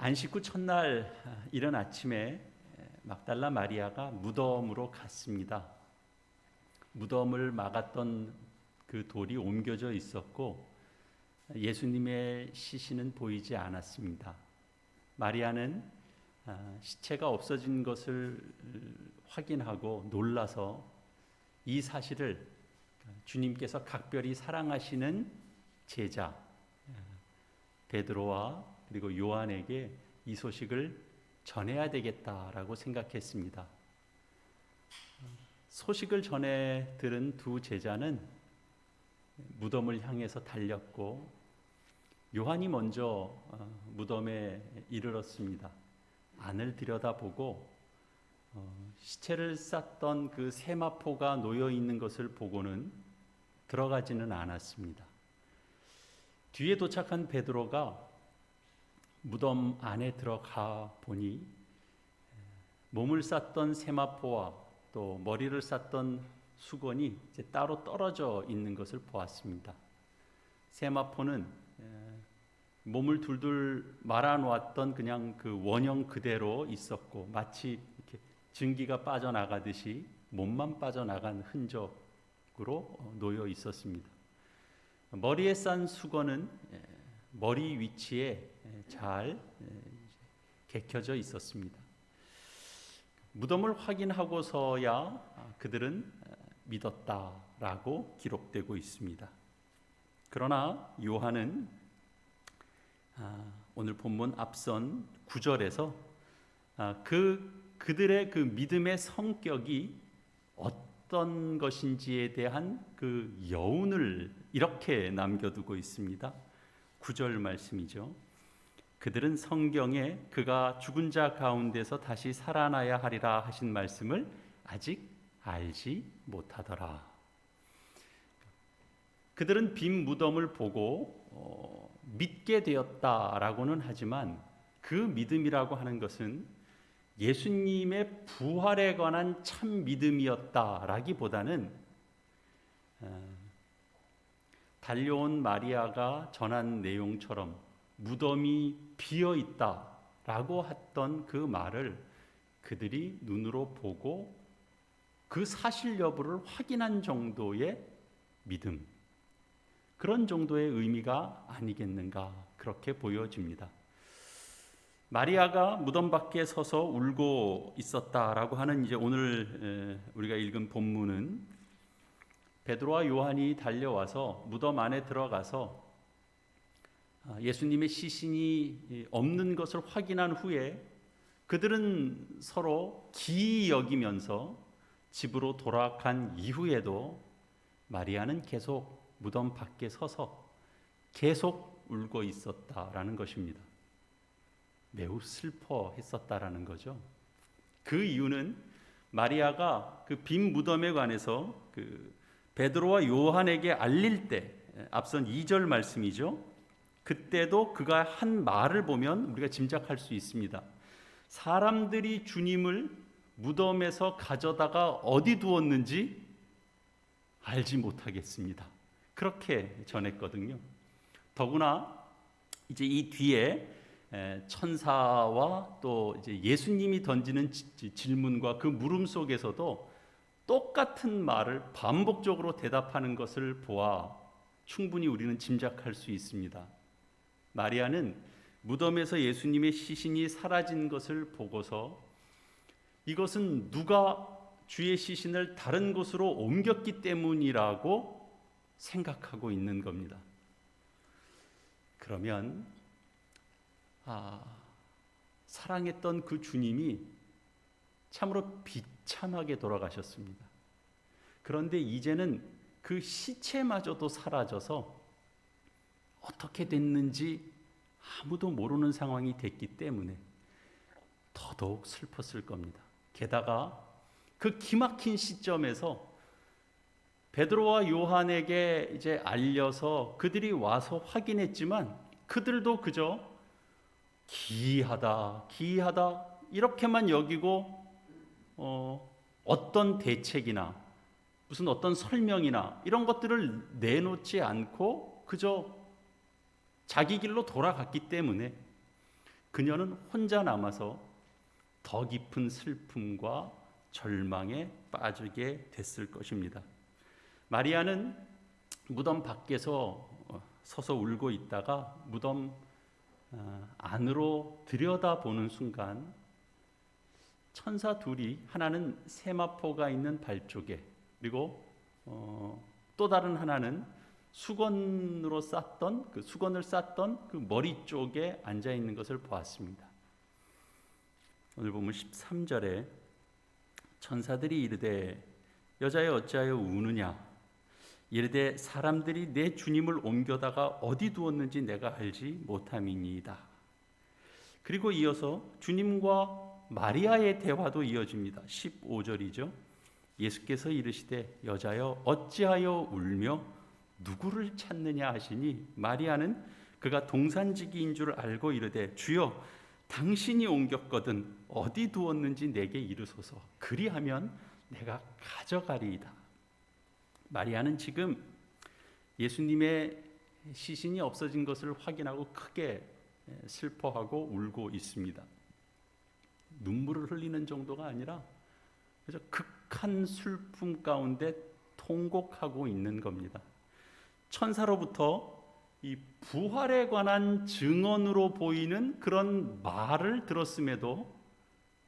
안식 후 첫날 이른 아침에 막달라 마리아가 무덤으로 갔습니다. 무덤을 막았던 그 돌이 옮겨져 있었고 예수님의 시신은 보이지 않았습니다. 마리아는 시체가 없어진 것을 확인하고 놀라서 이 사실을 주님께서 각별히 사랑하시는 제자 베드로와 그리고 요한에게 이 소식을 전해야 되겠다라고 생각했습니다. 소식을 전해 들은 두 제자는 무덤을 향해서 달렸고 요한이 먼저 무덤에 이르렀습니다. 안을 들여다보고 시체를 쌌던 그 세마포가 놓여 있는 것을 보고는 들어가지는 않았습니다. 뒤에 도착한 베드로가 무덤 안에 들어가 보니 몸을 쌌던 세마포와 또 머리를 쌌던 수건이 이제 따로 떨어져 있는 것을 보았습니다. 세마포는 몸을 둘둘 말아 놓았던 그냥 그 원형 그대로 있었고 마치 이렇게 증기가 빠져나가듯이 몸만 빠져나간 흔적으로 놓여 있었습니다. 머리에 싼 수건은 머리 위치에 잘 개켜져 있었습니다. 무덤을 확인하고서야 그들은 믿었다라고 기록되고 있습니다. 그러나 요한은 오늘 본문 앞선 9절에서 그들의 그 믿음의 성격이 어떤 것인지에 대한 그 여운을 이렇게 남겨두고 있습니다. 9절 말씀이죠. 그들은 성경에 그가 죽은 자 가운데서 다시 살아나야 하리라 하신 말씀을 아직 알지 못하더라. 그들은 빈 무덤을 보고 믿게 되었다라고는 하지만 그 믿음이라고 하는 것은 예수님의 부활에 관한 참 믿음이었다라기보다는 달려온 마리아가 전한 내용처럼 무덤이 비어 있다라고 했던 그 말을 그들이 눈으로 보고 그 사실 여부를 확인한 정도의 믿음, 그런 정도의 의미가 아니겠는가 그렇게 보여집니다. 마리아가 무덤 밖에 서서 울고 있었다라고 하는 이제 오늘 우리가 읽은 본문은 베드로와 요한이 달려와서 무덤 안에 들어가서 예수님의 시신이 없는 것을 확인한 후에 그들은 서로 기이 여기면서 집으로 돌아간 이후에도 마리아는 계속 무덤 밖에 서서 계속 울고 있었다라는 것입니다. 매우 슬퍼했었다라는 거죠. 그 이유는 마리아가 그 빈 무덤에 관해서 그 베드로와 요한에게 알릴 때 앞선 2절 말씀이죠. 그때도 그가 한 말을 보면 우리가 짐작할 수 있습니다. 사람들이 주님을 무덤에서 가져다가 어디 두었는지 알지 못하겠습니다. 그렇게 전했거든요. 더구나 이제 이 뒤에 천사와 또 이제 예수님이 던지는 질문과 그 물음 속에서도 똑같은 말을 반복적으로 대답하는 것을 보아 충분히 우리는 짐작할 수 있습니다. 마리아는 무덤에서 예수님의 시신이 사라진 것을 보고서 이것은 누가 주의 시신을 다른 곳으로 옮겼기 때문이라고 생각하고 있는 겁니다. 그러면 사랑했던 그 주님이 참으로 비참하게 돌아가셨습니다. 그런데 이제는 그 시체마저도 사라져서 어떻게 됐는지 아무도 모르는 상황이 됐기 때문에 더더욱 슬펐을 겁니다. 게다가 그 기막힌 시점에서 베드로와 요한에게 이제 알려서 그들이 와서 확인했지만 그들도 그저 기이하다 이렇게만 여기고 어떤 대책이나 무슨 어떤 설명이나 이런 것들을 내놓지 않고 그저 자기 길로 돌아갔기 때문에 그녀는 혼자 남아서 더 깊은 슬픔과 절망에 빠지게 됐을 것입니다. 마리아는 무덤 밖에서 서서 울고 있다가 무덤 안으로 들여다보는 순간 천사 둘이, 하나는 세마포가 있는 발 쪽에, 그리고 또 다른 하나는 수건을 쌌던 그 머리 쪽에 앉아 있는 것을 보았습니다. 오늘 보면 13절에 천사들이 이르되 여자여 어찌하여 우느냐, 이르되 사람들이 내 주님을 옮겨다가 어디 두었는지 내가 알지 못함이니이다. 그리고 이어서 주님과 마리아의 대화도 이어집니다. 15절이죠. 예수께서 이르시되 여자여 어찌하여 울며 누구를 찾느냐 하시니 마리아는 그가 동산지기인 줄 알고 이르되 주여 당신이 옮겼거든 어디 두었는지 내게 이르소서. 그리하면 내가 가져가리이다. 마리아는 지금 예수님의 시신이 없어진 것을 확인하고 크게 슬퍼하고 울고 있습니다. 눈물을 흘리는 정도가 아니라 그래서 극한 슬픔 가운데 통곡하고 있는 겁니다. 천사로부터 이 부활에 관한 증언으로 보이는 그런 말을 들었음에도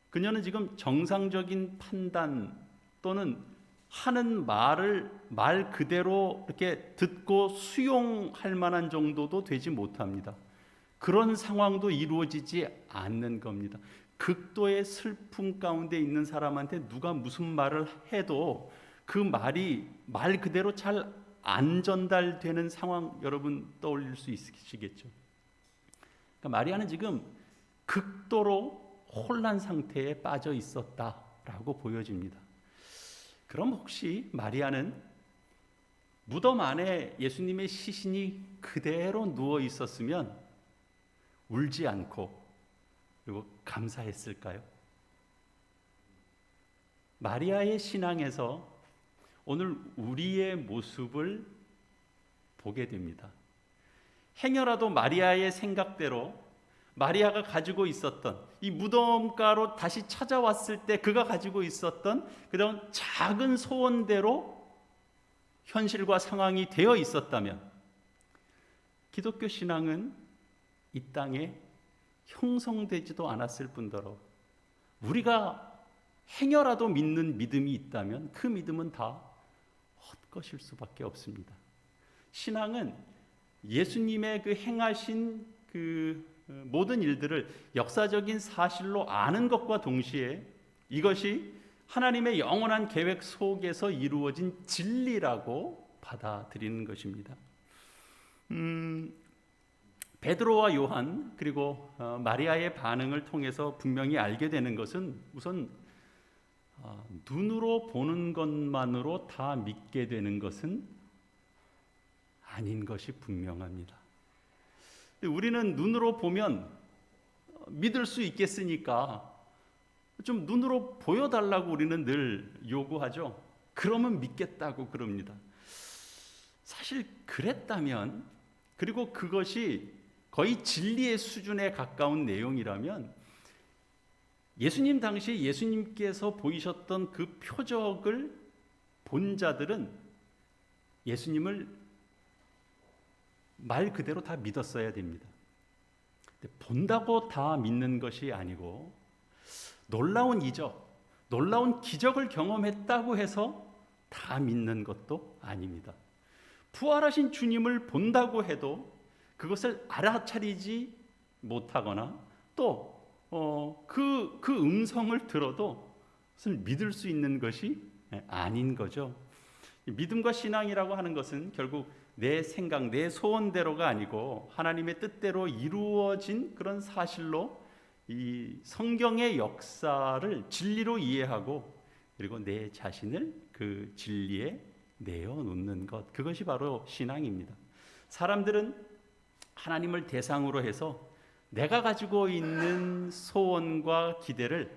그녀는 지금 정상적인 판단 또는 하는 말을 말 그대로 이렇게 듣고 수용할 만한 정도도 되지 못합니다. 그런 상황도 이루어지지 않는 겁니다. 극도의 슬픔 가운데 있는 사람한테 누가 무슨 말을 해도 그 말이 말 그대로 잘 안 전달되는 상황, 여러분 떠올릴 수 있으시겠죠. 그러니까 마리아는 지금 극도로 혼란 상태에 빠져 있었다라고 보여집니다. 그럼 혹시 마리아는 무덤 안에 예수님의 시신이 그대로 누워 있었으면 울지 않고 그리고 감사했을까요? 마리아의 신앙에서 오늘 우리의 모습을 보게 됩니다. 행여라도 마리아의 생각대로 마리아가 가지고 있었던 이 무덤가로 다시 찾아왔을 때 그가 가지고 있었던 그런 작은 소원대로 현실과 상황이 되어 있었다면 기독교 신앙은 이 땅에 형성되지도 않았을 뿐더러 우리가 행여라도 믿는 믿음이 있다면 그 믿음은 다 헛것일 수밖에 없습니다. 신앙은 예수님의 그 행하신 그 모든 일들을 역사적인 사실로 아는 것과 동시에 이것이 하나님의 영원한 계획 속에서 이루어진 진리라고 받아들이는 것입니다. 베드로와 요한 그리고 마리아의 반응을 통해서 분명히 알게 되는 것은 우선 눈으로 보는 것만으로 다 믿게 되는 것은 아닌 것이 분명합니다. 우리는 눈으로 보면 믿을 수 있겠으니까 좀 눈으로 보여달라고 우리는 늘 요구하죠. 그러면 믿겠다고 그럽니다. 사실 그랬다면, 그리고 그것이 거의 진리의 수준에 가까운 내용이라면 예수님 당시 예수님께서 보이셨던 그 표적을 본 자들은 예수님을 말 그대로 다 믿었어야 됩니다. 본다고 다 믿는 것이 아니고 놀라운 이적, 놀라운 기적을 경험했다고 해서 다 믿는 것도 아닙니다. 부활하신 주님을 본다고 해도 그것을 알아차리지 못하거나 또 그 음성을 들어도 그것을 믿을 수 있는 것이 아닌 거죠. 믿음과 신앙이라고 하는 것은 결국 내 생각, 내 소원대로가 아니고 하나님의 뜻대로 이루어진 그런 사실로 이 성경의 역사를 진리로 이해하고 그리고 내 자신을 그 진리에 내어놓는 것, 그것이 바로 신앙입니다. 사람들은 하나님을 대상으로 해서 내가 가지고 있는 소원과 기대를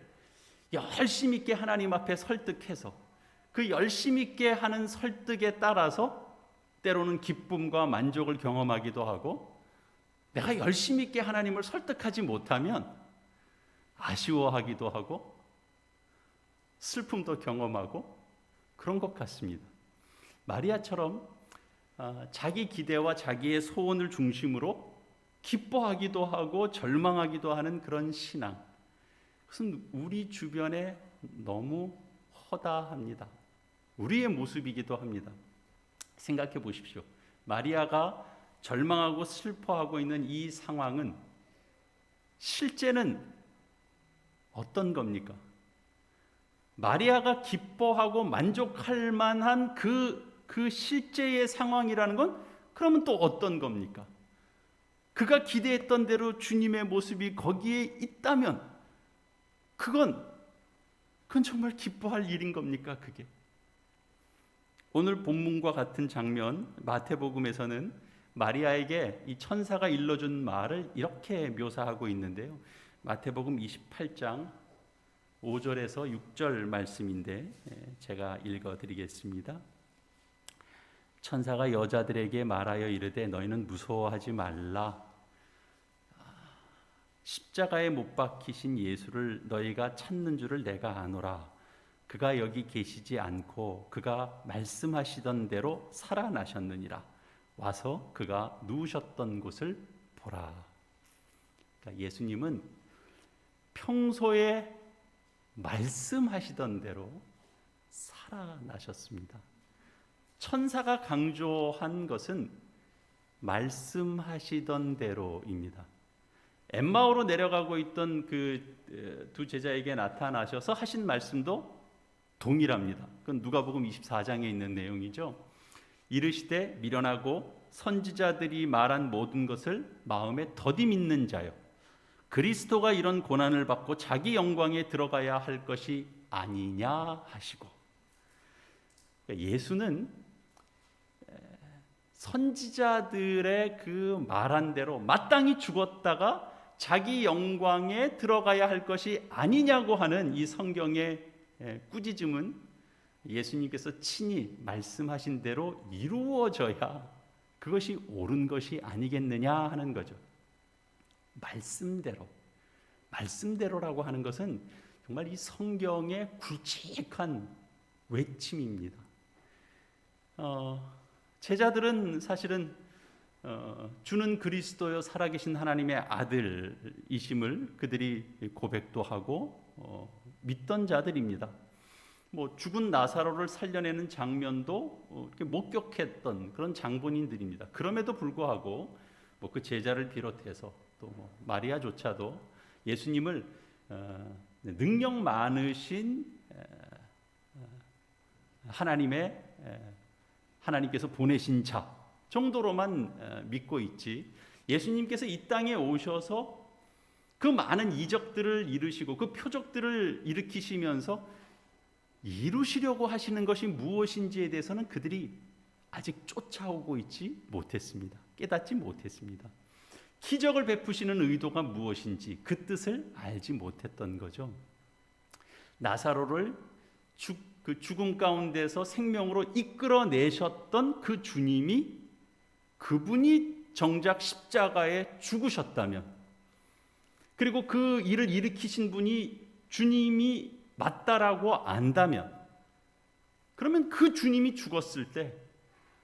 열심 있게 하나님 앞에 설득해서 그 열심 있게 하는 설득에 따라서 때로는 기쁨과 만족을 경험하기도 하고 내가 열심히 있게 하나님을 설득하지 못하면 아쉬워하기도 하고 슬픔도 경험하고 그런 것 같습니다. 마리아처럼 자기 기대와 자기의 소원을 중심으로 기뻐하기도 하고 절망하기도 하는 그런 신앙, 그것은 우리 주변에 너무 허다합니다. 우리의 모습이기도 합니다. 생각해 보십시오. 마리아가 절망하고 슬퍼하고 있는 이 상황은 실제는 어떤 겁니까? 마리아가 기뻐하고 만족할 만한 그 실제의 상황이라는 건 그러면 또 어떤 겁니까? 그가 기대했던 대로 주님의 모습이 거기에 있다면 그건 정말 기뻐할 일인 겁니까? 그게 오늘 본문과 같은 장면, 마태복음에서는 마리아에게 이 천사가 일러준 말을 이렇게 묘사하고 있는데요. 마태복음 28장 5절에서 6절 말씀인데 제가 읽어드리겠습니다. 천사가 여자들에게 말하여 이르되 너희는 무서워하지 말라. 십자가에 못 박히신 예수를 너희가 찾는 줄을 내가 아노라. 그가 여기 계시지 않고 그가 말씀하시던 대로 살아나셨느니라. 와서 그가 누우셨던 곳을 보라. 그러니까 예수님은 평소에 말씀하시던 대로 살아나셨습니다. 천사가 강조한 것은 말씀하시던 대로입니다. 엠마오로 내려가고 있던 그 두 제자에게 나타나셔서 하신 말씀도 동일합니다. 그건 누가복음 24장에 있는 내용이죠. 이르시되 미련하고 선지자들이 말한 모든 것을 마음에 더디 믿는 자여, 그리스도가 이런 고난을 받고 자기 영광에 들어가야 할 것이 아니냐 하시고, 예수는 선지자들의 그 말한 대로 마땅히 죽었다가 자기 영광에 들어가야 할 것이 아니냐고 하는 이 성경의 꾸짖음은 예수님께서 친히 말씀하신 대로 이루어져야 그것이 옳은 것이 아니겠느냐 하는 거죠. 말씀대로라고 하는 것은 정말 이 성경의 굵직한 외침입니다. 제자들은 사실은 주는 그리스도여 살아계신 하나님의 아들이심을 그들이 고백도 하고 믿던 자들입니다. 죽은 나사로를 살려내는 장면도 목격했던 그런 장본인들입니다. 그럼에도 불구하고 그 제자를 비롯해서 또 마리아조차도 예수님을 능력 많으신 하나님께서 보내신 자 정도로만 믿고 있지, 예수님께서 이 땅에 오셔서 그 많은 이적들을 이루시고 그 표적들을 일으키시면서 이루시려고 하시는 것이 무엇인지에 대해서는 그들이 아직 쫓아오고 있지 못했습니다. 깨닫지 못했습니다. 기적을 베푸시는 의도가 무엇인지 그 뜻을 알지 못했던 거죠. 나사로를 그 죽음 가운데서 생명으로 이끌어내셨던 그 주님이, 그분이 정작 십자가에 죽으셨다면, 그리고 그 일을 일으키신 분이 주님이 맞다라고 안다면, 그러면 그 주님이 죽었을 때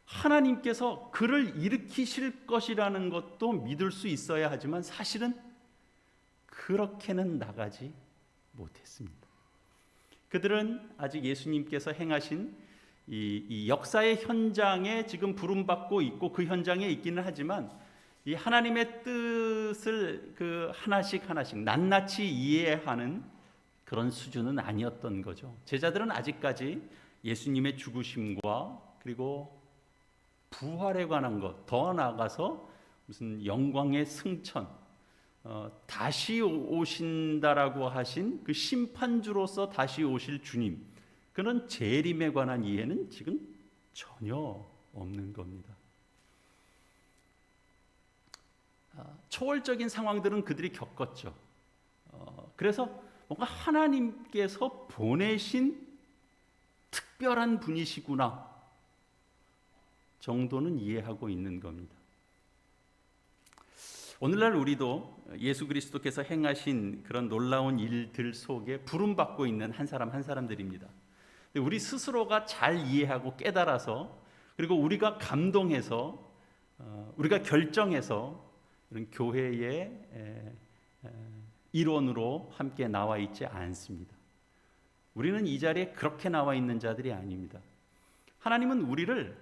하나님께서 그를 일으키실 것이라는 것도 믿을 수 있어야 하지만 사실은 그렇게는 나가지 못했습니다. 그들은 아직 예수님께서 행하신 이 역사의 현장에 지금 부름받고 있고 그 현장에 있기는 하지만 이 하나님의 뜻을 그 하나씩 낱낱이 이해하는 그런 수준은 아니었던 거죠. 제자들은 아직까지 예수님의 죽으심과 그리고 부활에 관한 것, 더 나아가서 무슨 영광의 승천, 다시 오신다라고 하신 그 심판주로서 다시 오실 주님, 그런 재림에 관한 이해는 지금 전혀 없는 겁니다. 초월적인 상황들은 그들이 겪었죠. 그래서 뭔가 하나님께서 보내신 특별한 분이시구나 정도는 이해하고 있는 겁니다. 오늘날 우리도 예수 그리스도께서 행하신 그런 놀라운 일들 속에 부름받고 있는 한 사람 한 사람들입니다. 우리 스스로가 잘 이해하고 깨달아서, 그리고 우리가 감동해서, 우리가 결정해서 이런 교회의 일원으로 함께 나와 있지 않습니다. 우리는 이 자리에 그렇게 나와 있는 자들이 아닙니다. 하나님은 우리를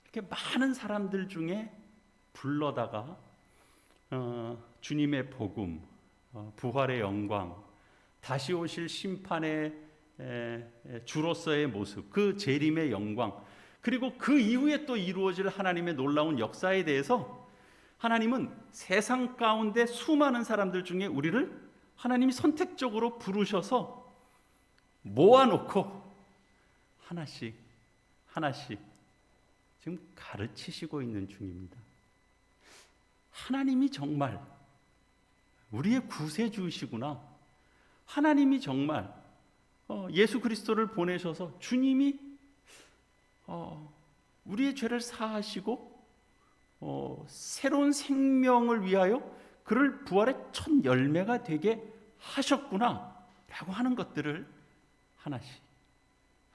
이렇게 많은 사람들 중에 불러다가 주님의 복음, 부활의 영광, 다시 오실 심판의 주로서의 모습, 그 재림의 영광, 그리고 그 이후에 또 이루어질 하나님의 놀라운 역사에 대해서 하나님은 세상 가운데 수많은 사람들 중에 우리를 하나님이 선택적으로 부르셔서 모아놓고 하나씩 하나씩 지금 가르치시고 있는 중입니다. 하나님이 정말 우리의 구세주이시구나. 하나님이 정말 예수 그리스도를 보내셔서 주님이 우리의 죄를 사하시고 새로운 생명을 위하여 그를 부활의 첫 열매가 되게 하셨구나 라고 하는 것들을 하나씩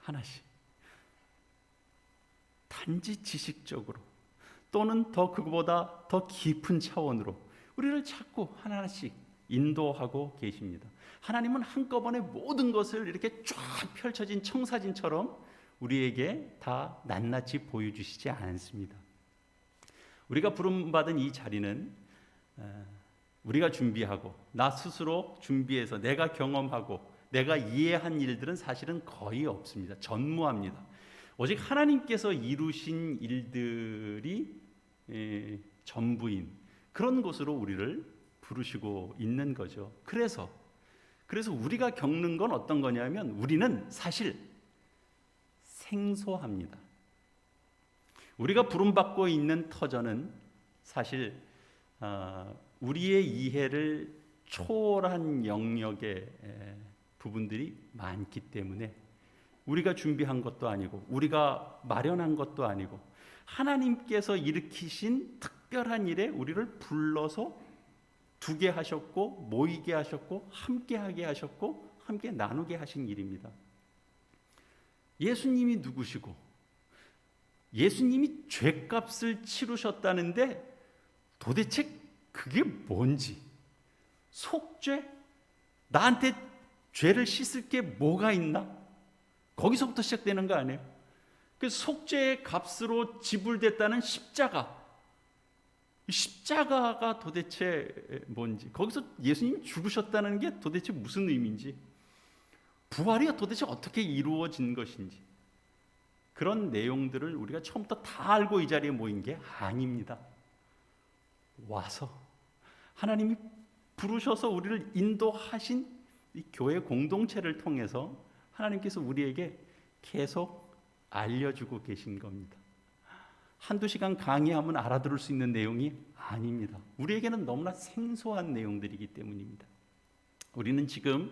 하나씩 단지 지식적으로 또는 더 그거보다 더 깊은 차원으로 우리를 자꾸 하나씩 인도하고 계십니다. 하나님은 한꺼번에 모든 것을 이렇게 쫙 펼쳐진 청사진처럼 우리에게 다 낱낱이 보여주시지 않습니다. 우리가 부름받은 이 자리는 우리가 준비하고 나 스스로 준비해서 내가 경험하고 내가 이해한 일들은 사실은 거의 없습니다. 전무합니다. 오직 하나님께서 이루신 일들이 전부인 그런 곳으로 우리를 부르시고 있는 거죠. 그래서 우리가 겪는 건 어떤 거냐면 우리는 사실 생소합니다. 우리가 부름받고 있는 터전은 사실 우리의 이해를 초월한 영역의 부분들이 많기 때문에 우리가 준비한 것도 아니고 우리가 마련한 것도 아니고 하나님께서 일으키신 특별한 일에 우리를 불러서 두게 하셨고 모이게 하셨고 함께하게 하셨고 함께 나누게 하신 일입니다. 예수님이 누구시고 예수님이 죄값을 치르셨다는데 도대체 그게 뭔지, 속죄? 나한테 죄를 씻을 게 뭐가 있나? 거기서부터 시작되는 거 아니에요? 그 속죄의 값으로 지불됐다는 십자가가 도대체 뭔지, 거기서 예수님이 죽으셨다는 게 도대체 무슨 의미인지, 부활이 도대체 어떻게 이루어진 것인지, 그런 내용들을 우리가 처음부터 다 알고 이 자리에 모인 게 아닙니다. 와서 하나님이 부르셔서 우리를 인도하신 이 교회 공동체를 통해서 하나님께서 우리에게 계속 알려주고 계신 겁니다. 한두 시간 강의하면 알아들을 수 있는 내용이 아닙니다. 우리에게는 너무나 생소한 내용들이기 때문입니다. 우리는 지금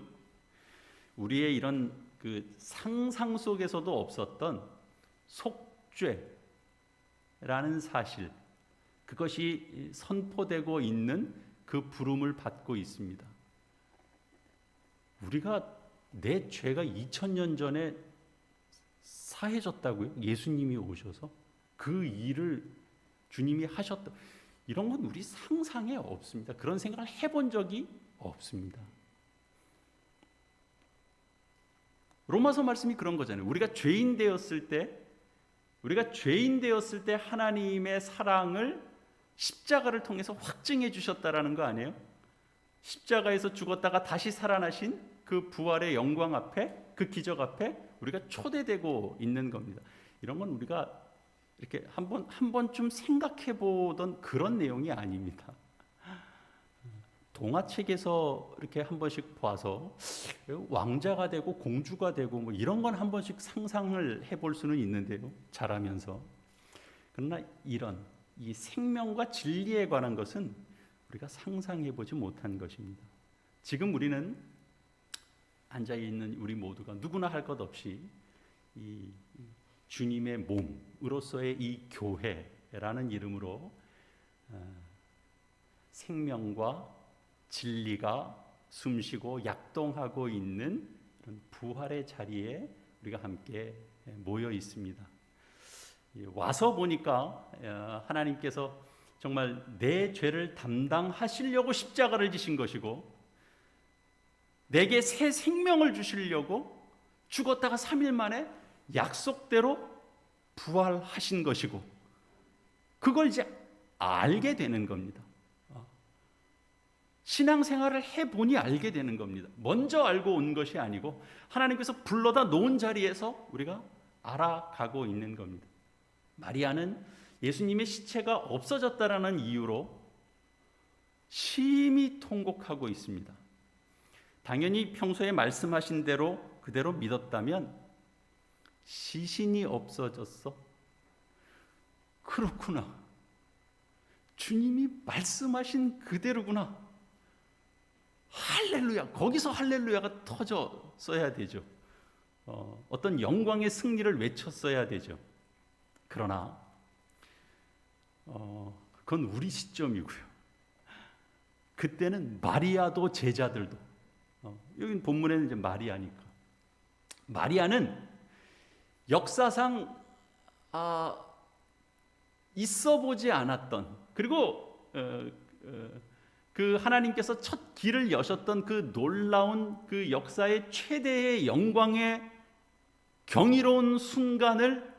우리의 이런 그 상상 속에서도 없었던 속죄라는 사실, 그것이 선포되고 있는 그 부름을 받고 있습니다. 우리가 내 죄가 2000년 전에 사해졌다고요? 예수님이 오셔서 그 일을 주님이 하셨다. 이런 건 우리 상상에 없습니다. 그런 생각을 해본 적이 없습니다. 로마서 말씀이 그런 거잖아요. 우리가 죄인 되었을 때 하나님의 사랑을 십자가를 통해서 확증해 주셨다라는 거 아니에요? 십자가에서 죽었다가 다시 살아나신 그 부활의 영광 앞에, 그 기적 앞에 우리가 초대되고 있는 겁니다. 이런 건 우리가 이렇게 한 번쯤 생각해 보던 그런 내용이 아닙니다. 동화책에서 이렇게 한 번씩 봐서 왕자가 되고 공주가 되고 뭐 이런 건 한 번씩 상상을 해볼 수는 있는데요, 자라면서. 그러나 이런 이 생명과 진리에 관한 것은 우리가 상상해 보지 못한 것입니다. 지금 우리는 앉아 있는 우리 모두가 누구나 할 것 없이 이 주님의 몸으로서의 이 교회라는 이름으로 생명과 진리가 숨쉬고 약동하고 있는 그런 부활의 자리에 우리가 함께 모여 있습니다. 와서 보니까 하나님께서 정말 내 죄를 담당하시려고 십자가를 지신 것이고, 내게 새 생명을 주시려고 죽었다가 3일 만에 약속대로 부활하신 것이고, 그걸 이제 알게 되는 겁니다. 신앙생활을 해보니 알게 되는 겁니다. 먼저 알고 온 것이 아니고 하나님께서 불러다 놓은 자리에서 우리가 알아가고 있는 겁니다. 마리아는 예수님의 시체가 없어졌다라는 이유로 심히 통곡하고 있습니다. 당연히 평소에 말씀하신 대로 그대로 믿었다면 시신이 없어졌어? 그렇구나. 주님이 말씀하신 그대로구나. 할렐루야. 거기서 할렐루야가 터졌어야 되죠. 어떤 영광의 승리를 외쳤어야 되죠. 그러나 그건 우리 시점이고요. 그때는 마리아도 제자들도, 여기 본문에는 이제 마리아니까, 마리아는 역사상 있어 보지 않았던, 그리고 그 하나님께서 첫 길을 여셨던 그 놀라운 그 역사의 최대의 영광의 경이로운 순간을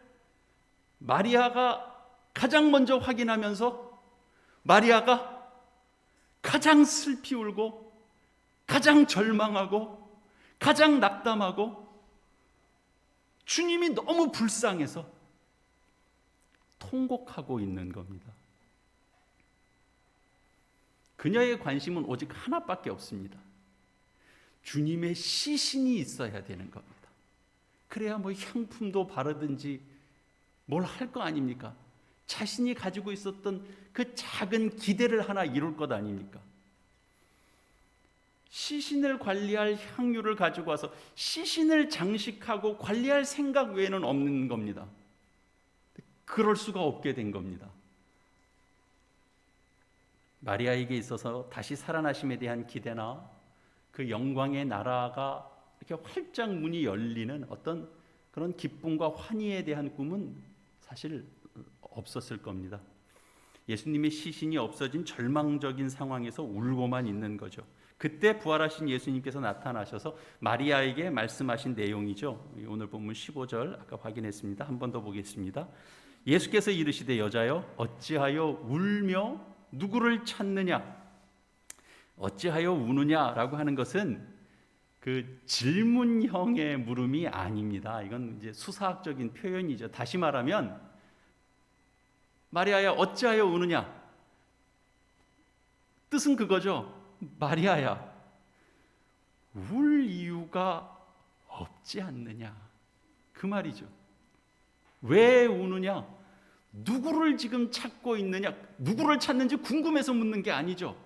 마리아가 가장 먼저 확인하면서 마리아가 가장 슬피 울고 가장 절망하고 가장 낙담하고 주님이 너무 불쌍해서 통곡하고 있는 겁니다. 그녀의 관심은 오직 하나밖에 없습니다. 주님의 시신이 있어야 되는 겁니다. 그래야 뭐 향품도 바르든지 뭘 할 거 아닙니까? 자신이 가지고 있었던 그 작은 기대를 하나 이룰 것 아닙니까? 시신을 관리할 향유를 가지고 와서 시신을 장식하고 관리할 생각 외에는 없는 겁니다. 그럴 수가 없게 된 겁니다. 마리아에게 있어서 다시 살아나심에 대한 기대나 그 영광의 나라가 이렇게 활짝 문이 열리는 어떤 그런 기쁨과 환희에 대한 꿈은 사실 없었을 겁니다. 예수님의 시신이 없어진 절망적인 상황에서 울고만 있는 거죠. 그때 부활하신 예수님께서 나타나셔서 마리아에게 말씀하신 내용이죠. 오늘 본문 15절 아까 확인했습니다. 한 번 더 보겠습니다. 예수께서 이르시되 여자여 어찌하여 울며 누구를 찾느냐? 어찌하여 우느냐라고 하는 것은 그 질문형의 물음이 아닙니다. 이건 이제 수사학적인 표현이죠. 다시 말하면 마리아야 어찌하여 우느냐? 뜻은 그거죠. 마리아야 울 이유가 없지 않느냐? 그 말이죠. 왜 우느냐? 누구를 지금 찾고 있느냐? 누구를 찾는지 궁금해서 묻는 게 아니죠.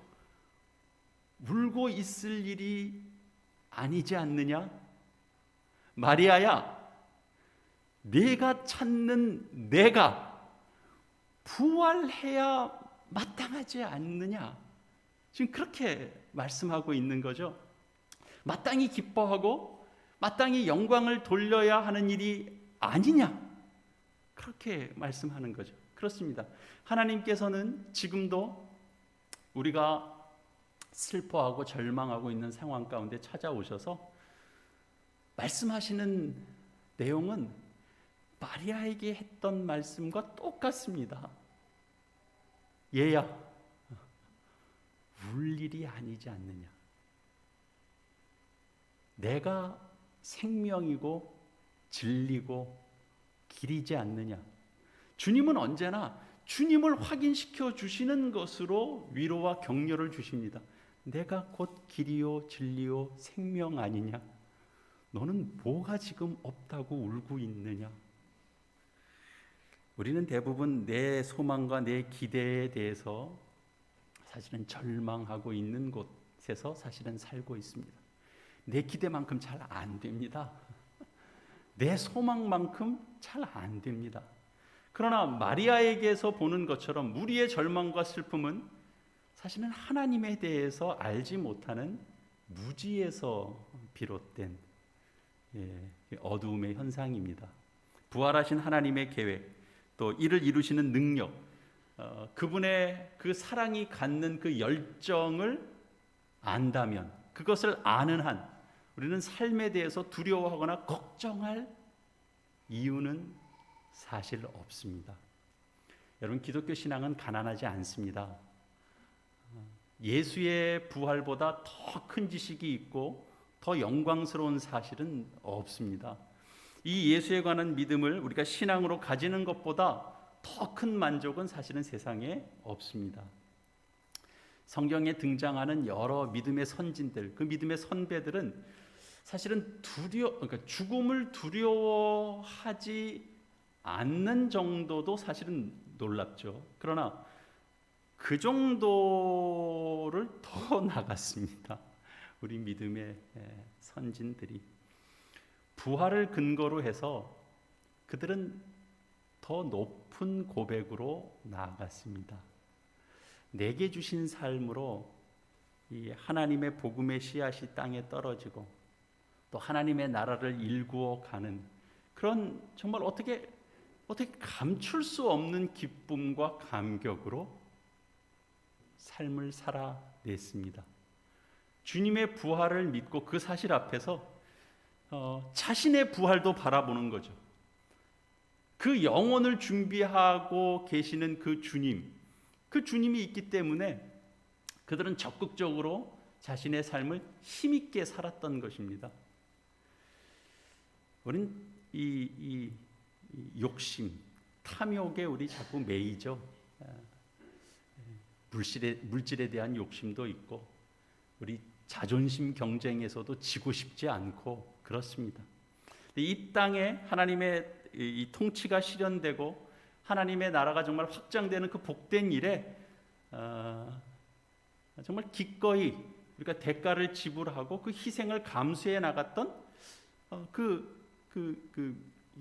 울고 있을 일이 아니지 않느냐? 마리아야, 네가 찾는 내가 부활해야 마땅하지 않느냐? 지금 그렇게 말씀하고 있는 거죠. 마땅히 기뻐하고 마땅히 영광을 돌려야 하는 일이 아니냐? 그렇게 말씀하는 거죠. 그렇습니다. 하나님께서는 지금도 우리가 슬퍼하고 절망하고 있는 상황 가운데 찾아오셔서 말씀하시는 내용은 마리아에게 했던 말씀과 똑같습니다. 얘야, 울 일이 아니지 않느냐? 내가 생명이고 진리고 길이지 않느냐? 주님은 언제나 주님을 확인시켜 주시는 것으로 위로와 격려를 주십니다. 내가 곧 길이요 진리요 생명 아니냐? 너는 뭐가 지금 없다고 울고 있느냐? 우리는 대부분 내 소망과 내 기대에 대해서 사실은 절망하고 있는 곳에서 사실은 살고 있습니다. 내 기대만큼 잘 안 됩니다. 내 소망만큼 잘 안 됩니다. 그러나 마리아에게서 보는 것처럼 우리의 절망과 슬픔은 사실은 하나님에 대해서 알지 못하는 무지에서 비롯된 어두움의 현상입니다. 부활하신 하나님의 계획, 또 이를 이루시는 능력, 그분의 그 사랑이 갖는 그 열정을 안다면, 그것을 아는 한 우리는 삶에 대해서 두려워하거나 걱정할 이유는 사실 없습니다. 여러분, 기독교 신앙은 가난하지 않습니다. 예수의 부활보다 더 큰 지식이 있고 더 영광스러운 사실은 없습니다. 이 예수에 관한 믿음을 우리가 신앙으로 가지는 것보다 더 큰 만족은 사실은 세상에 없습니다. 성경에 등장하는 여러 믿음의 선진들, 그 믿음의 선배들은 사실은 그러니까 죽음을 두려워하지 않는 정도도 사실은 놀랍죠. 그러나 그 정도를 더 나갔습니다. 우리 믿음의 선진들이 부활을 근거로 해서 그들은 더 높은 고백으로 나아갔습니다. 내게 주신 삶으로 이 하나님의 복음의 씨앗이 땅에 떨어지고 또 하나님의 나라를 일구어 가는 그런 정말 어떻게 감출 수 없는 기쁨과 감격으로 삶을 살아냈습니다. 주님의 부활을 믿고 그 사실 앞에서 자신의 부활도 바라보는 거죠. 그 영혼을 준비하고 계시는 그 주님이 있기 때문에 그들은 적극적으로 자신의 삶을 힘있게 살았던 것입니다. 우린 이 욕심, 탐욕에 우리 자꾸 매이죠. 물질에 대한 욕심도 있고 우리 자존심 경쟁에서도 지고 싶지 않고 그렇습니다. 이 땅에 하나님의 이 통치가 실현되고 하나님의 나라가 정말 확장되는 그 복된 일에 정말 기꺼이 우리가 대가를 지불하고 그 희생을 감수해 나갔던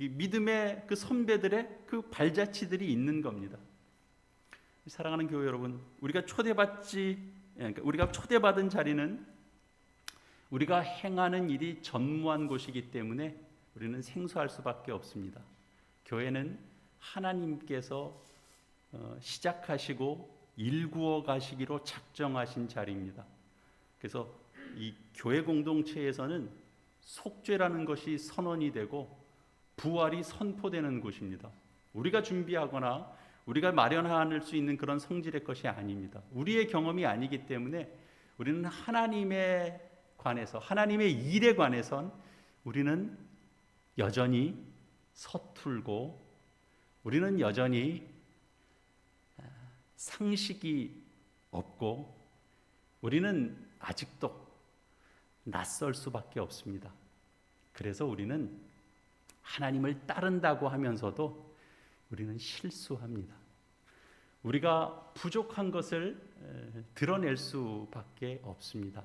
이 믿음의 그 선배들의 그 발자취들이 있는 겁니다. 사랑하는 교회 여러분, 우리가 초대받은 자리는 우리가 행하는 일이 전무한 곳이기 때문에 우리는 생소할 수밖에 없습니다. 교회는 하나님께서 시작하시고 일구어 가시기로 작정하신 자리입니다. 그래서 이 교회 공동체에서는 속죄라는 것이 선언이 되고 부활이 선포되는 곳입니다. 우리가 준비하거나 우리가 마련할 수 있는 그런 성질의 것이 아닙니다. 우리의 경험이 아니기 때문에 우리는 하나님에 관해서, 하나님의 일에 관해선 우리는 여전히 서툴고 우리는 여전히 상식이 없고 우리는 아직도 낯설 수밖에 없습니다. 그래서 우리는 하나님을 따른다고 하면서도 우리는 실수합니다. 우리가 부족한 것을 드러낼 수밖에 없습니다.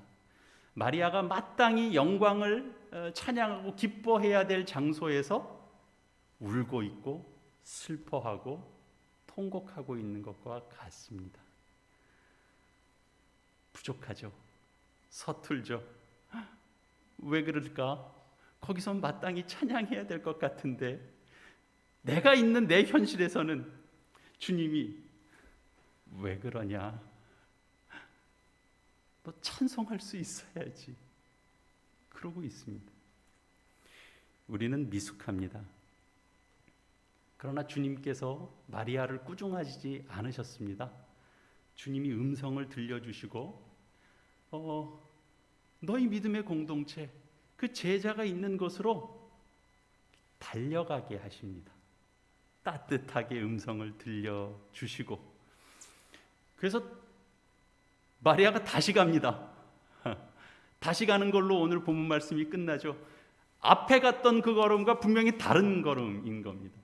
마리아가 마땅히 영광을 찬양하고 기뻐해야 될 장소에서 울고 있고 슬퍼하고 통곡하고 있는 것과 같습니다. 부족하죠. 서툴죠. 왜 그럴까? 거기서 마땅히 찬양해야 될 것 같은데 내가 있는 내 현실에서는 주님이 왜 그러냐? 너 찬송할 수 있어야지. 그러고 있습니다. 우리는 미숙합니다. 그러나 주님께서 마리아를 꾸중하지 않으셨습니다. 주님이 음성을 들려주시고 너희 믿음의 공동체, 그 제자가 있는 곳으로 달려가게 하십니다. 따뜻하게 음성을 들려주시고 그래서 마리아가 다시 갑니다. 다시 가는 걸로 오늘 본문 말씀이 끝나죠. 앞에 갔던 그 걸음과 분명히 다른 걸음인 겁니다.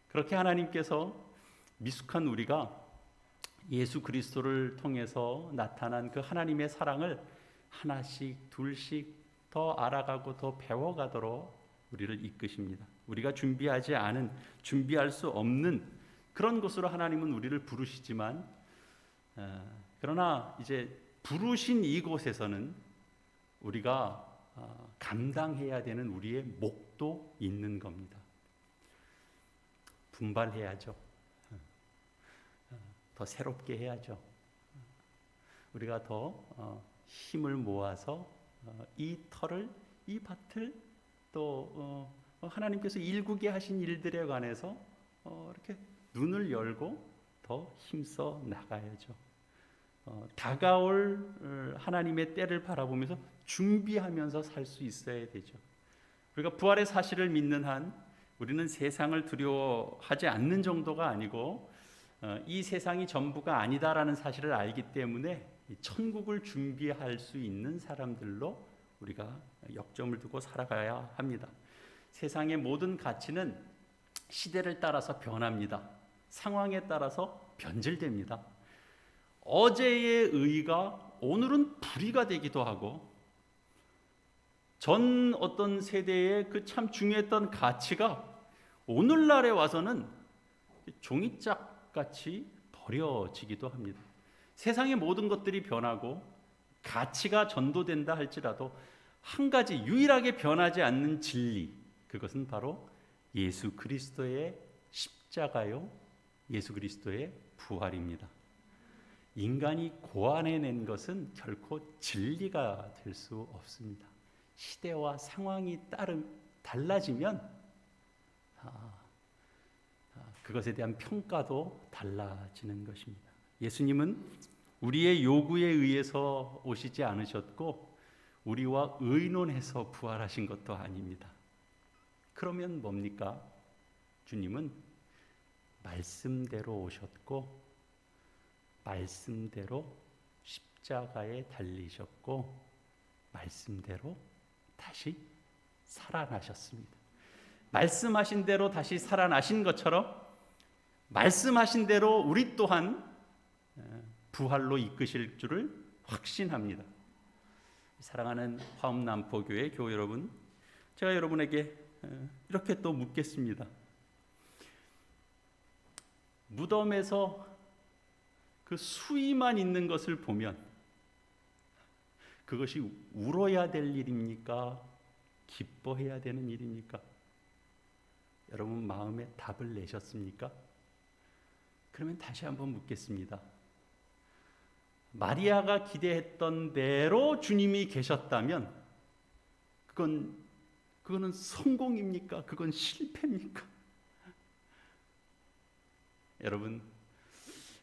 그렇게 하나님께서 미숙한 우리가 예수 그리스도를 통해서 나타난 그 하나님의 사랑을 하나씩 둘씩 더 알아가고 더 배워가도록 우리를 이끄십니다. 우리가 준비하지 않은, 준비할 수 없는 그런 곳으로 하나님은 우리를 부르시지만 그러나 이제 부르신 이곳에서는 우리가 감당해야 되는 우리의 몫도 있는 겁니다. 분발해야죠. 더 새롭게 해야죠. 우리가 더 힘을 모아서 이 밭을 또 하나님께서 일구게 하신 일들에 관해서 이렇게 눈을 열고 더 힘써 나가야죠. 다가올 하나님의 때를 바라보면서 준비하면서 살 수 있어야 되죠. 우리가 부활의 사실을 믿는 한 우리는 세상을 두려워하지 않는 정도가 아니고 이 세상이 전부가 아니다라는 사실을 알기 때문에 천국을 준비할 수 있는 사람들로 우리가 역점을 두고 살아가야 합니다. 세상의 모든 가치는 시대를 따라서 변합니다. 상황에 따라서 변질됩니다. 어제의 의가 오늘은 불의가 되기도 하고, 전 어떤 세대의 그 참 중요했던 가치가 오늘날에 와서는 종이짝 같이 버려지기도 합니다. 세상의 모든 것들이 변하고 가치가 전도된다 할지라도 한 가지 유일하게 변하지 않는 진리, 그것은 바로 예수 그리스도의 십자가요, 예수 그리스도의 부활입니다. 인간이 고안해낸 것은 결코 진리가 될 수 없습니다. 시대와 상황이 달라지면 그것에 대한 평가도 달라지는 것입니다. 예수님은 우리의 요구에 의해서 오시지 않으셨고 우리와 의논해서 부활하신 것도 아닙니다. 그러면 뭡니까? 주님은 말씀대로 오셨고 말씀대로 십자가에 달리셨고 말씀대로 다시 살아나셨습니다. 말씀하신 대로 다시 살아나신 것처럼 말씀하신 대로 우리 또한 부활로 이끄실 줄을 확신합니다. 사랑하는 화엄남포교회 교회 여러분, 제가 여러분에게 이렇게 또 묻겠습니다. 무덤에서 그 수위만 있는 것을 보면 그것이 울어야 될 일입니까? 기뻐해야 되는 일입니까? 여러분 마음에 답을 내셨습니까? 그러면 다시 한번 묻겠습니다. 마리아가 기대했던 대로 주님이 계셨다면 그거는 성공입니까? 그건 실패입니까? 여러분,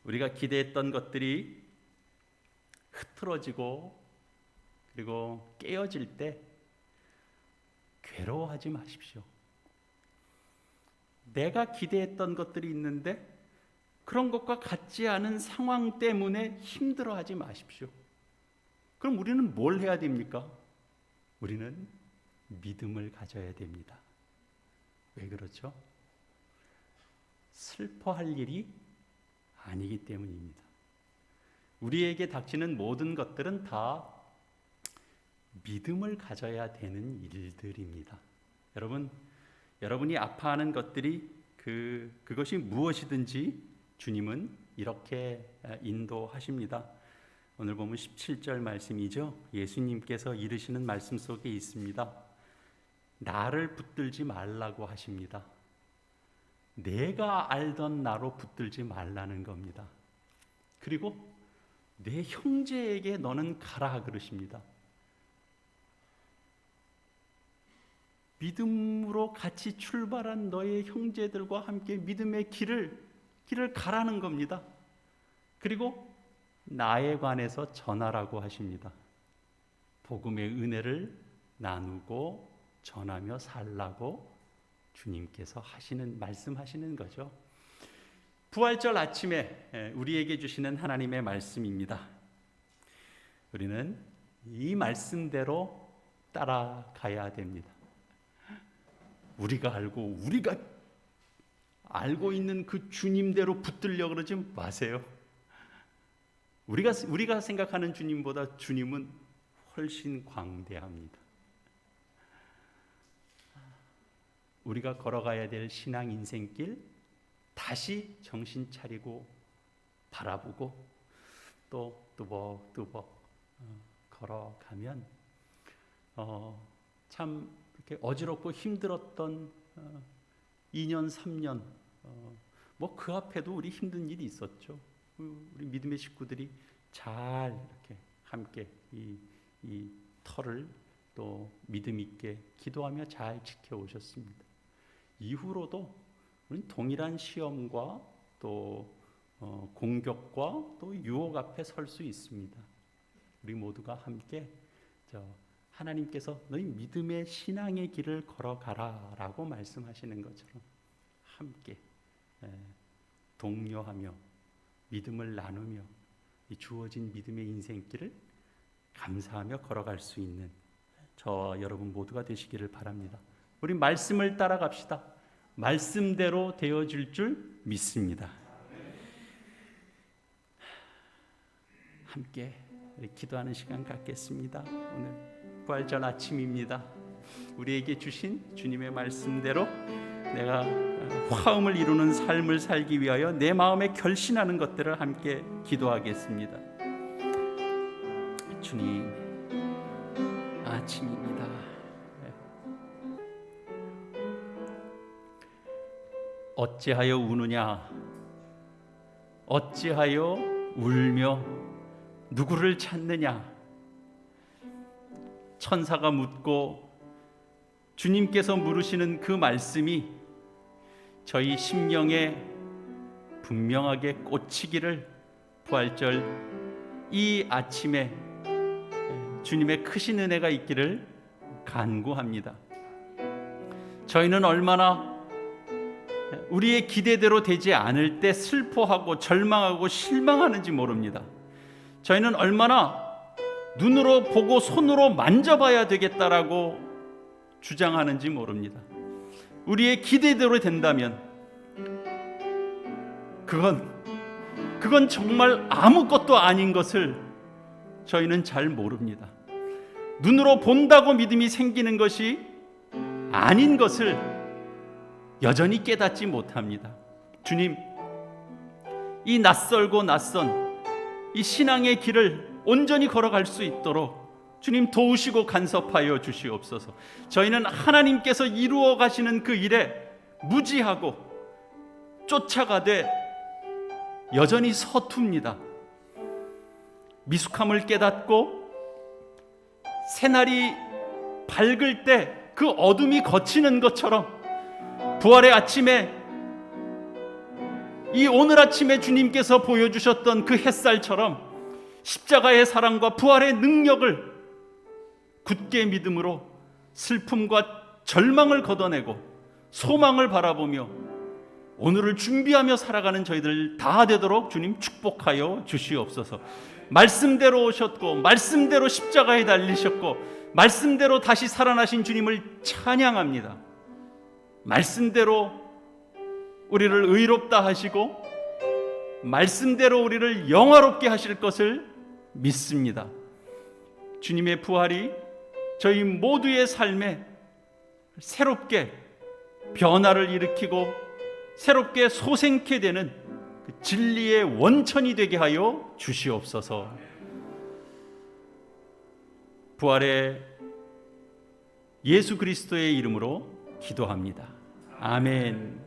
우리가 기대했던 것들이 흐트러지고 그리고 깨어질 때 괴로워하지 마십시오. 내가 기대했던 것들이 있는데 그런 것과 같지 않은 상황 때문에 힘들어하지 마십시오. 그럼 우리는 뭘 해야 됩니까? 우리는 믿음을 가져야 됩니다. 왜 그렇죠? 슬퍼할 일이 아니기 때문입니다. 우리에게 닥치는 모든 것들은 다 믿음을 가져야 되는 일들입니다. 여러분, 여러분이 아파하는 것들이 그것이 무엇이든지 주님은 이렇게 인도하십니다. 오늘 보면 17절 말씀이죠. 예수님께서 이르시는 말씀 속에 있습니다. 나를 붙들지 말라고 하십니다. 내가 알던 나로 붙들지 말라는 겁니다. 그리고 내 형제에게 너는 가라 그러십니다. 믿음으로 같이 출발한 너의 형제들과 함께 믿음의 길을 가라는 겁니다. 그리고 나에 관해서 전하라고 하십니다. 복음의 은혜를 나누고 전하며 살라고 주님께서 말씀하시는 거죠. 부활절 아침에 우리에게 주시는 하나님의 말씀입니다. 우리는 이 말씀대로 따라가야 됩니다. 우리가 알고 있는 그 주님대로 붙들려 그러지 마세요. 우리가 생각하는 주님보다 주님은 훨씬 광대합니다. 우리가 걸어가야 될 신앙 인생길 다시 정신 차리고 바라보고 또 뚜벅뚜벅 걸어가면 참 이렇게 어지럽고 힘들었던 2년 3년 뭐 그 앞에도 우리 힘든 일이 있었죠. 우리 믿음의 식구들이 잘 이렇게 함께 이 터를 또 믿음 있게 기도하며 잘 지켜오셨습니다. 이후로도 우리는 동일한 시험과 또 공격과 또 유혹 앞에 설 수 있습니다. 우리 모두가 함께 하나님께서 너희 믿음의 신앙의 길을 걸어가라 라고 말씀하시는 것처럼 함께 독려하며 믿음을 나누며 이 주어진 믿음의 인생길을 감사하며 걸어갈 수 있는 저와 여러분 모두가 되시기를 바랍니다. 우리 말씀을 따라갑시다. 말씀대로 되어질 줄 믿습니다. 함께 기도하는 시간 갖겠습니다. 오늘 부활절 아침입니다. 우리에게 주신 주님의 말씀대로 내가 화음을 이루는 삶을 살기 위하여 내 마음에 결신하는 것들을 함께 기도하겠습니다. 주님, 아침입니다. 어찌하여 우느냐? 어찌하여 울며 누구를 찾느냐? 천사가 묻고 주님께서 물으시는 그 말씀이 저희 심령에 분명하게 꽂히기를 부활절 이 아침에 주님의 크신 은혜가 있기를 간구합니다. 저희는 얼마나 우리의 기대대로 되지 않을 때 슬퍼하고 절망하고 실망하는지 모릅니다. 저희는 얼마나 눈으로 보고 손으로 만져봐야 되겠다라고 주장하는지 모릅니다. 우리의 기대대로 된다면 그건 정말 아무것도 아닌 것을 저희는 잘 모릅니다. 눈으로 본다고 믿음이 생기는 것이 아닌 것을 여전히 깨닫지 못합니다. 주님, 이 낯설고 낯선 이 신앙의 길을 온전히 걸어갈 수 있도록 주님 도우시고 간섭하여 주시옵소서. 저희는 하나님께서 이루어 가시는 그 일에 무지하고 쫓아가되 여전히 서툽니다. 미숙함을 깨닫고 새날이 밝을 때 그 어둠이 걷히는 것처럼 부활의 아침에 이 오늘 아침에 주님께서 보여주셨던 그 햇살처럼 십자가의 사랑과 부활의 능력을 굳게 믿음으로 슬픔과 절망을 걷어내고 소망을 바라보며 오늘을 준비하며 살아가는 저희들 다 되도록 주님 축복하여 주시옵소서. 말씀대로 오셨고 말씀대로 십자가에 달리셨고 말씀대로 다시 살아나신 주님을 찬양합니다. 말씀대로 우리를 의롭다 하시고 말씀대로 우리를 영화롭게 하실 것을 믿습니다. 주님의 부활이 저희 모두의 삶에 새롭게 변화를 일으키고 새롭게 소생케 되는 그 진리의 원천이 되게 하여 주시옵소서. 부활의 예수 그리스도의 이름으로 기도합니다. 아멘.